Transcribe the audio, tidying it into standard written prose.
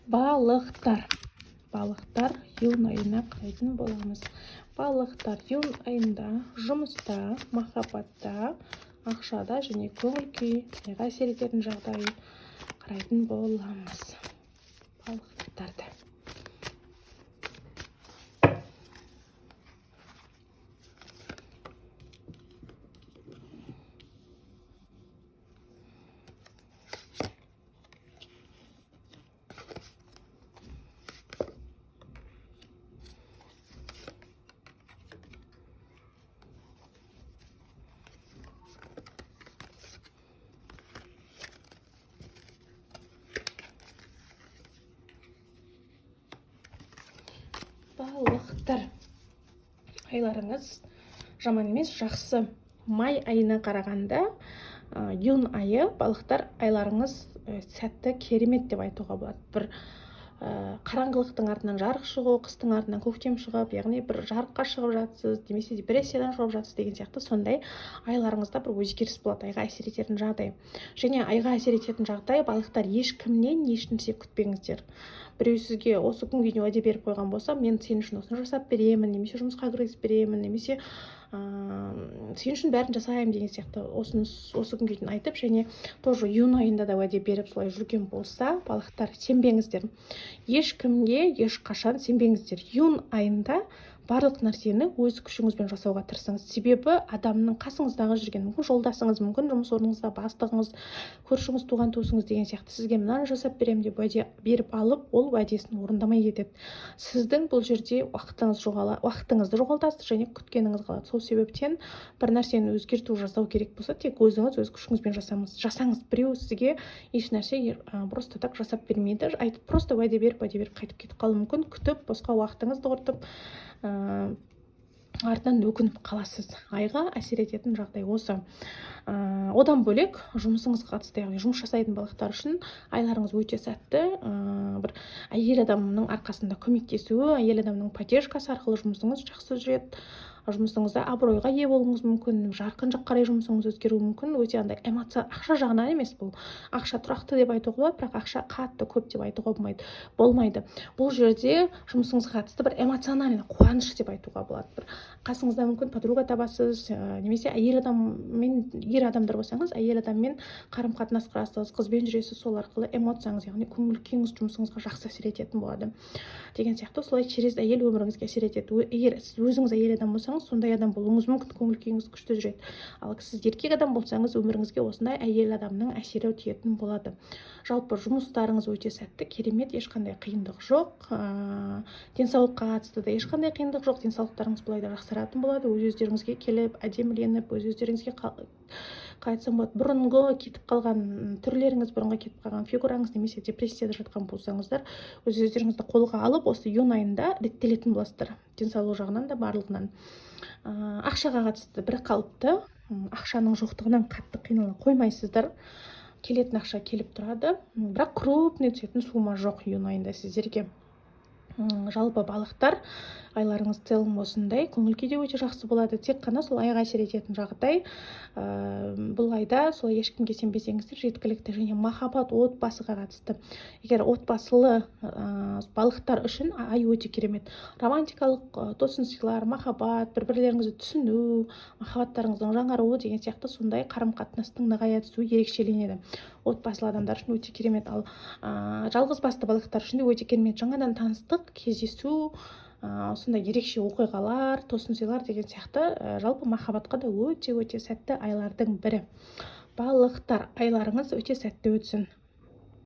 Балықтар. Балықтар июнь айына қарайтын боламыз. Балықтар июнь айында жұмыста, махаббатта, ақшада және көңіл-күй, айға әсер ететін жағдай қарайтын боламыз. Балықтарды. Балықтар. Айларыңыз жаман емес, жақсы. Май айына қарағанда июнь айы балықтар айларыңыз сәтті, керемет деп айтуға болады. Бір қараңғылықтың артынан жарық шығу, қыстың артынан көктем шығып, яғни бір жарыққа шығып жатсыз, немесе депрессиядан шығып жатсыз деген сияқты сондай айларыңызда бір өзгеріс болады, айға әсер ететін жағдай. Және айға әсер ететін жағдай балықтар ешкімнен ешнәрсе күтпеңіздер. Біреу сізге осы күнге дейін уәде беріп қойған болса, мен сен үшін осыны жасап беремін, немесе жұмысқа кіргізіп беремін, немесе сен үшін бәрін жасаймын деген сияқты осы күнге дейін айтып, және тоже июнь айында да уәде беріп солай жүрген болса, балықтар, сенбеңіздер. Ешкімге ешқашан сенбеңіздер. Июнь айында барлық нәрсені өз күшіңізбен жасауға тырысыңыз. Себебі адамның қасыңыздағы жүрген, мүмкін жолдасыңыз, мүмкін жұмыс орныңызда бастығыңыз, көршіңіз, туған туысыңыз деген сияқты сізге мынаны жасап беремін деп уәде беріп алып, ол уәдесін орындамай кетеді. Сіздің бұл жерде уақытыңызды жоғалтасыз және күткеніңіз қалады. Сол себептен бір нәрсені өзгерту жасау керек болса, тек өзіңіз өз күшіңізбен жасаңыз. Біреу сізге еш нәрсе просто так жасап бермейді. Айтып просто уәде беріп қайтып кетіп қалуы мүмкін. Күтіп, босқа уақытыңызды құртып, артынан өкініп қаласыз. Айға әсер ететін жағдай осы. Одан бөлек жұмысыңызға қатысты, яғни жұмыс жасайтын балықтар үшін айларыңыз өте сәтті. Бір әйел адамның арқасында көмектесуі, әйел адамның поддержкасы арқылы жұмысыңыз жақсы жүреді. Жұмысыңызда абыройға ие болуыңыз мүмкін, жарқын жаққа қарай жұмысыңыз өзгеруі мүмкін. Өте андай эмоция, ақша жағынан емес бұл. Ақша тұрақты деп айтуға болады, бірақ ақша қатты көп деп айтуға болмайды. Бұл жерде жұмысыңызға қатысты бір эмоциональный қуаныш деп айтуға болады. Бір қасыңызда мүмкін подруга табасыз, немесе әйел адаммен, ер адамдар болсаңыз, әйел адаммен қарым-қатынас құрасыз, қызбен жүресіз, сол арқылы эмоцияңыз, яғни көңіл-күйіңіз жұмысыңызға жақсы әсер ететін болады. Деген сияқты солай через әйел өміріңізге әсер етеді. Егер сіз өзіңіз әйел адам болсаңыз, сондай адам болуыңыз мүмкін, көңіл-күйіңіз күшті жүреді. Ал сіз еркек адам болсаңыз, өміріңізге осындай әйел адамның әсері тиетін болады. Жалпы жұмыстарыңыз өте сәтті, керемет, ешқандай қиындық жоқ. Денсаулыққа қатысты да ешқандай қиындық жоқ. Денсаулықтарыңыз былай да жақсаратын болады. Өз-өздеріңізге келіп, әдеміленіп, өз-өздеріңізге қайтсам болады. Бұрынғы кетіп қалған түрлеріңіз, бұрынғы кетіп қалған фигураңыз, немесе депрессияда жатқан болсаңыздар, өз-өздеріңізді қолға алып, осы июнь айында реттелетін боласыздар. Денсаулық жағынан да барлығынан. Ақшаға қатысты бір қалыпты, ақшаның жоқтығынан қатты қинала қоймайсыздар. Келетін ақша келіп тұрады, бірақ крупный түсетін сума жоқ июнь айында сіздерге. Жалпы балықтар, айларыңыз целом осындай, көңіл-күйде өте жақсы болады. Тек қана сол айға әсер ететін жағдай, бұл айда солай ешкімге сенбесеңіздер жеткілікті. Және махаббат, отбасыға қатысты. Егер отбасылы балықтар үшін ай өте керемет. Романтикалық тосынсыйлар, махаббат, бір-бірлеріңізді түсіну, махаббаттарыңыздың жаңаруы деген сияқты сондай қарым-қатынастың нығая түсуі ерекшеленеді. Отбасылы адамдар үшін өте керемет. Ал жалғыз басты балықтар үшін де өте керемет. Жаңадан таныстық, кездесу, сондай ерекше оқиғалар, тосынсыйлар деген сияқты жалпы махаббатқа да өте сәтті айлардың бірі. Балықтар, айларыңыз өте сәтті өтсін.